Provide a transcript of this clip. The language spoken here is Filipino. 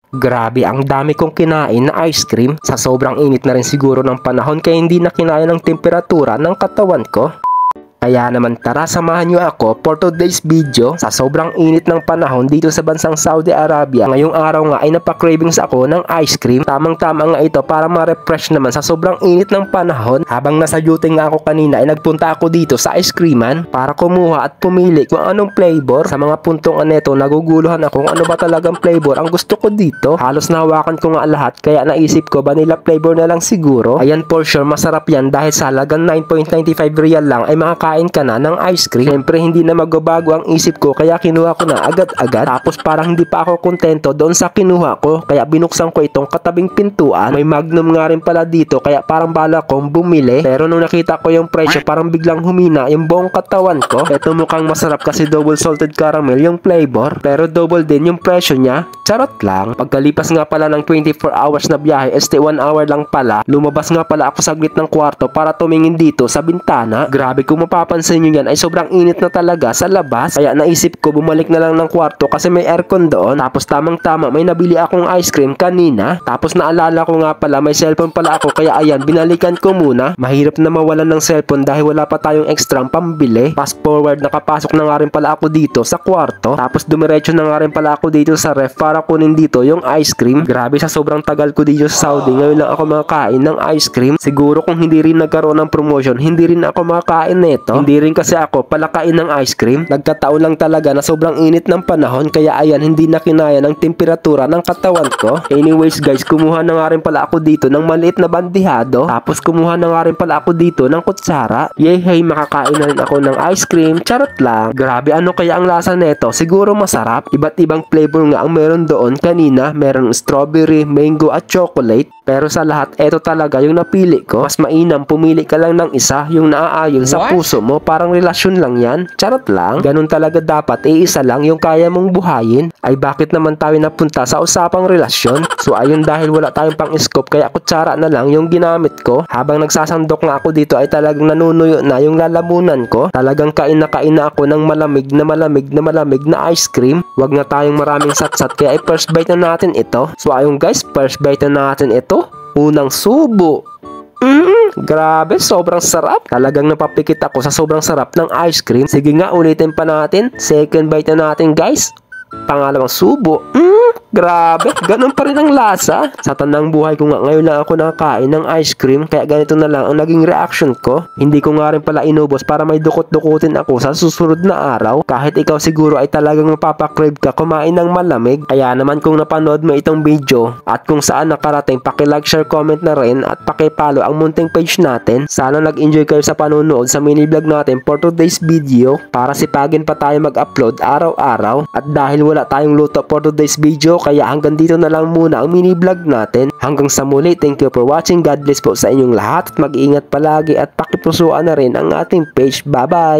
Grabe, ang dami kong kinain na ice cream. Sa sobrang init na rin siguro ng panahon kaya hindi na kinaya ng temperatura ng katawan ko. Kaya naman tara samahan nyo ako for today's video. Sa sobrang init ng panahon dito sa bansang Saudi Arabia, ngayong araw nga ay napaka-cravings ako ng ice cream. Tamang-tama nga ito para ma-refresh naman sa sobrang init ng panahon. Habang nasa duty nga ako kanina ay nagpunta ako dito sa ice creaman para kumuha at pumili kung anong flavor. Sa mga puntong neto naguguluhan ako kung ano ba talagang flavor ang gusto ko dito. Halos nahawakan ko nga lahat kaya naisip ko vanilla flavor na lang siguro. Ayan, for sure masarap yan dahil sa halagang 9.95 riyal lang ay makakain ka na ng ice cream. Siyempre hindi na magbabago ang isip ko kaya kinuha ko na agad-agad. Tapos parang hindi pa ako kontento doon sa kinuha ko kaya binuksan ko itong katabing pintuan. May Magnum nga rin pala dito kaya parang bala kong bumili. Pero nung nakita ko yung presyo parang biglang humina yung buong katawan ko. Ito mukhang masarap kasi double salted caramel yung flavor. Pero double din yung presyo niya. Charot lang. Pagkalipas nga pala ng 24 hours na biyahe, 1 hour lang pala, lumabas nga pala ako saglit ng kwarto para tumingin dito sa bintana. Grabe, kung mapapansin nyo yan ay sobrang init na talaga sa labas. Kaya naisip ko bumalik na lang ng kwarto kasi may aircon doon. Tapos tamang-tama may nabili akong ice cream kanina. Tapos naalala ko nga pala may cellphone pala ako kaya ayan binalikan ko muna. Mahirap na mawalan ng cellphone dahil wala pa tayong extra pambili. Fast forward, nakapasok na nga rin pala ako dito sa kwarto. Tapos dumiretso na nga rin pala ako dito sa ref para kunin dito yung ice cream. Grabe, sa sobrang tagal ko dito sa Saudi ngayon lang ako makakain ng ice cream. Siguro kung hindi rin nagkaroon ng promotion hindi rin ako makakain nito. Hindi rin kasi ako palakain ng ice cream. Nagkataon lang talaga na sobrang init ng panahon kaya ayan hindi na kinaya ng temperatura ng katawan ko. Anyways guys, kumuha na nga rin pala ako dito ng maliit na bandihado. Tapos kumuha na nga rin pala ako dito ng kutsara. Yay, hey, makakain na rin ako ng ice cream. Charot lang. Grabe, ano kaya ang lasa neto? Siguro masarap. Iba't ibang flavor nga ang meron doon kanina. Meron strawberry, mango at chocolate. Pero sa lahat, eto talaga yung napili ko. Mas mainam, pumili ka lang ng isa yung naaayon sa puso mo. Parang relasyon lang yan. Charot lang. Ganun talaga dapat. Isa lang yung kaya mong buhayin. Ay bakit naman tayo napunta sa usapang relasyon? So ayun, dahil wala tayong pang scoop kaya kutsara na lang yung ginamit ko. Habang nagsasandok nga ako dito ay talagang nanunuyo na yung lalamunan ko. Talagang kain na ako ng malamig na ice cream. Wag na tayong maraming satsat kaya ay first bite na natin ito. So ayun guys, first bite na natin ito. Unang subo. Grabe, sobrang sarap. Talagang napapikit ako sa sobrang sarap ng ice cream. Sige nga, ulitin pa natin. Second bite na natin guys. Pangalawang subo. Grabe, ganun pa rin ang lasa. Sa tandang buhay ko nga ngayon lang ako nakakain ng ice cream kaya ganito na lang ang naging reaction ko. Hindi ko nga rin pala inubos para may dukot-dukutin ako sa susunod na araw. Kahit ikaw siguro ay talagang mapapakrave ka kumain ng malamig. Kaya naman kung napanood mo itong video at kung saan nakarating, paki-like, share, comment na rin at paki-follow ang munting page natin. Sana nag-enjoy kayo sa panonood sa mini vlog natin for today's video para sipagin pa tayo mag-upload araw-araw. At dahil wala tayong luto for today's video kaya hanggang dito na lang muna ang mini vlog natin. Hanggang sa muli, thank you for watching. God bless po sa inyong lahat at mag-iingat palagi at pakipusuan na rin ang ating page. Bye bye!